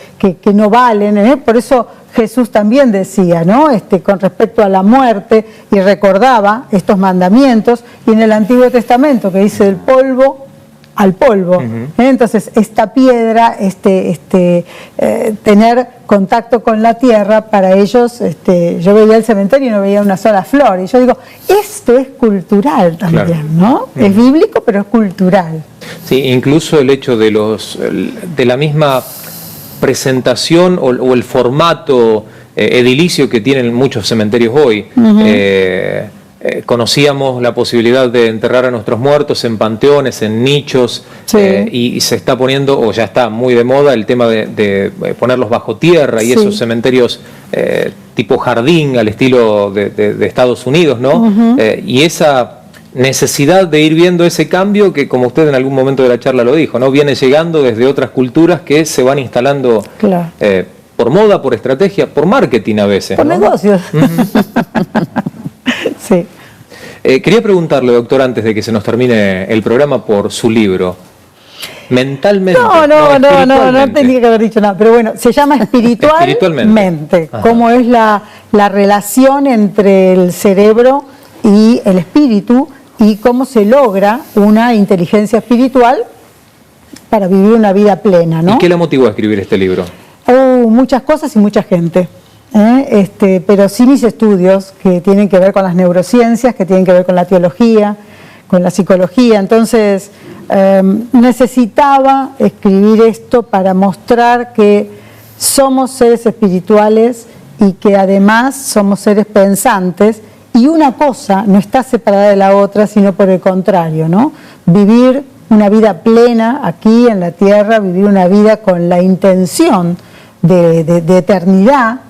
no valen. Por eso Jesús también decía, ¿no? Con respecto a la muerte, y recordaba estos mandamientos, y en el Antiguo Testamento que dice del polvo al polvo. Entonces, esta piedra, tener contacto con la tierra, para ellos, yo veía el cementerio y no veía una sola flor. Y yo digo, esto es cultural también, ¿no? Es bíblico, pero es cultural. Sí, incluso el hecho de la misma presentación o el formato edilicio que tienen muchos cementerios hoy. Conocíamos la posibilidad de enterrar a nuestros muertos en panteones, en nichos, y se está poniendo, o ya está muy de moda, el tema de ponerlos bajo tierra y esos cementerios tipo jardín al estilo de Estados Unidos, ¿no? Y esa necesidad de ir viendo ese cambio que, como usted en algún momento de la charla lo dijo, ¿no? Viene llegando desde otras culturas que se van instalando por moda, por estrategia, por marketing a veces. Por negocios. Sí. Quería preguntarle, doctor, antes de que se nos termine el programa, por su libro. Mentalmente. No tenía que haber dicho nada, pero bueno, se llama Espiritualmente. Cómo es la relación entre el cerebro y el espíritu y cómo se logra una inteligencia espiritual para vivir una vida plena, ¿no? ¿Y qué le motivó a escribir este libro? Muchas cosas y mucha gente. Pero sí mis estudios que tienen que ver con las neurociencias, que tienen que ver con la teología, con la psicología. Entonces necesitaba escribir esto para mostrar que somos seres espirituales y que además somos seres pensantes, y una cosa no está separada de la otra, sino por el contrario, ¿no? Vivir una vida plena aquí en la tierra, vivir una vida con la intención de eternidad,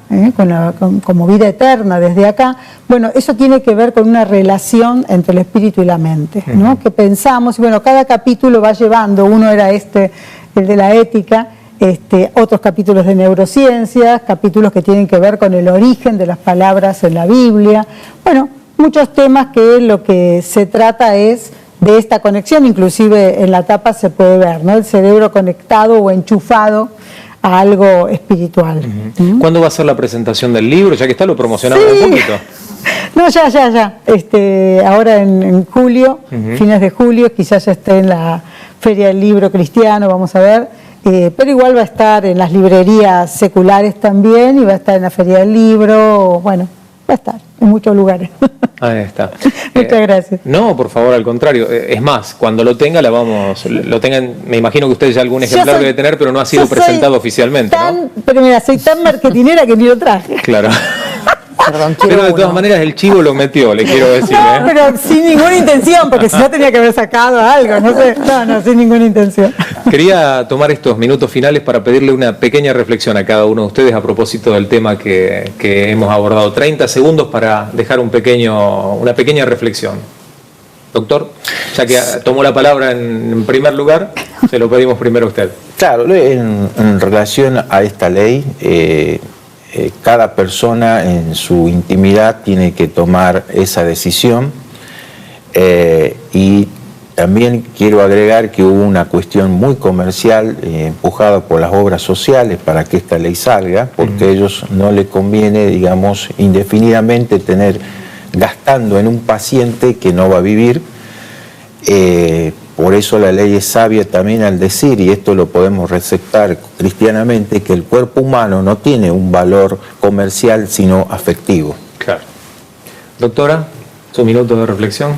como vida eterna desde acá. Bueno, eso tiene que ver con una relación entre el espíritu y la mente, ¿no? Que pensamos, y bueno, cada capítulo va llevando, uno era el de la ética, otros capítulos de neurociencias, capítulos que tienen que ver con el origen de las palabras en la Biblia. Bueno, muchos temas que lo que se trata es de esta conexión, inclusive en la tapa se puede ver, ¿no? El cerebro conectado o enchufado a algo espiritual. ¿Cuándo va a ser la presentación del libro? Ya que está, lo promocionamos un poquito. No, ya. Ahora en julio, fines de julio, quizás ya esté en la Feria del Libro Cristiano, vamos a ver. Pero igual va a estar en las librerías seculares también, y va a estar en la Feria del Libro, bueno, va a estar en muchos lugares. Ahí está. Muchas gracias. No, por favor, al contrario. Es más, cuando lo tenga, lo tengan. Me imagino que usted ya algún ejemplar debe tener, pero no ha sido presentado oficialmente, ¿no? Pero mira, soy tan marketinera que ni lo traje. Claro. Perdón, pero de todas maneras el chivo lo metió, le quiero decir. No, pero sin ninguna intención, porque si no tenía que haber sacado algo, no sé. No, sin ninguna intención. Quería tomar estos minutos finales para pedirle una pequeña reflexión a cada uno de ustedes a propósito del tema que hemos abordado. 30 segundos para dejar una pequeña reflexión. Doctor, ya que tomó la palabra en primer lugar, se lo pedimos primero a usted. Claro, en relación a esta ley, cada persona en su intimidad tiene que tomar esa decisión, y también quiero agregar que hubo una cuestión muy comercial empujada por las obras sociales para que esta ley salga, porque a ellos no les conviene, digamos, indefinidamente tener gastando en un paciente que no va a vivir. Por eso la ley es sabia también al decir, y esto lo podemos receptar cristianamente, que el cuerpo humano no tiene un valor comercial sino afectivo. Claro. Doctora, su minuto de reflexión.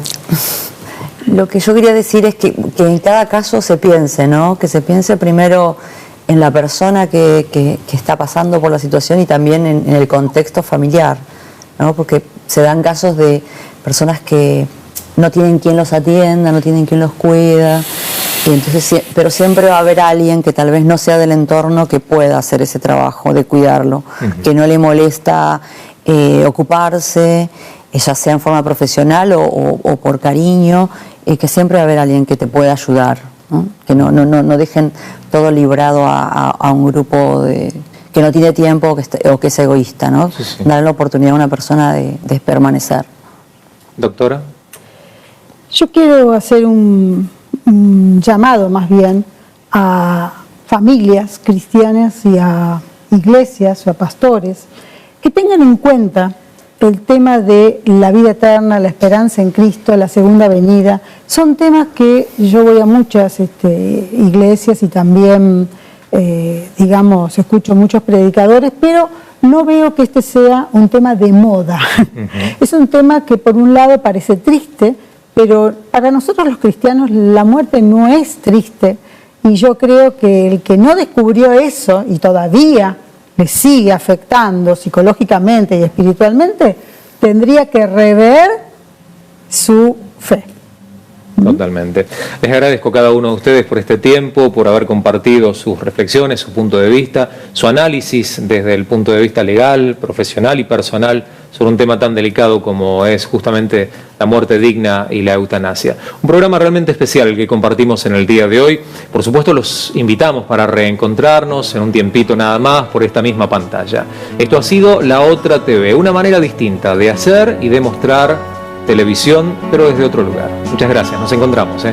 Lo que yo quería decir es que en cada caso se piense, ¿no? Que se piense primero en la persona que está pasando por la situación y también en el contexto familiar, ¿no? Porque se dan casos de personas que no tienen quien los atienda, no tienen quien los cuida, y entonces, pero siempre va a haber alguien que tal vez no sea del entorno que pueda hacer ese trabajo de cuidarlo, que no le molesta ocuparse, ya sea en forma profesional o por cariño, que siempre va a haber alguien que te pueda ayudar, ¿no? Que no dejen todo librado a un grupo que no tiene tiempo o que es egoísta, ¿no? Sí, sí. Dar la oportunidad a una persona de permanecer. Doctora. Yo quiero hacer un llamado más bien a familias cristianas y a iglesias o a pastores que tengan en cuenta el tema de la vida eterna, la esperanza en Cristo, la segunda venida. Son temas que yo voy a muchas iglesias y también, digamos, escucho muchos predicadores, pero no veo que este sea un tema de moda. Es un tema que por un lado parece triste, pero para nosotros los cristianos la muerte no es triste, y yo creo que el que no descubrió eso y todavía le sigue afectando psicológicamente y espiritualmente, tendría que rever su fe. Totalmente. Les agradezco a cada uno de ustedes por este tiempo, por haber compartido sus reflexiones, su punto de vista, su análisis desde el punto de vista legal, profesional y personal sobre un tema tan delicado como es justamente la muerte digna y la eutanasia. Un programa realmente especial el que compartimos en el día de hoy. Por supuesto, los invitamos para reencontrarnos en un tiempito nada más por esta misma pantalla. Esto ha sido La Otra TV, una manera distinta de hacer y de mostrar televisión, pero desde otro lugar. Muchas gracias, nos encontramos.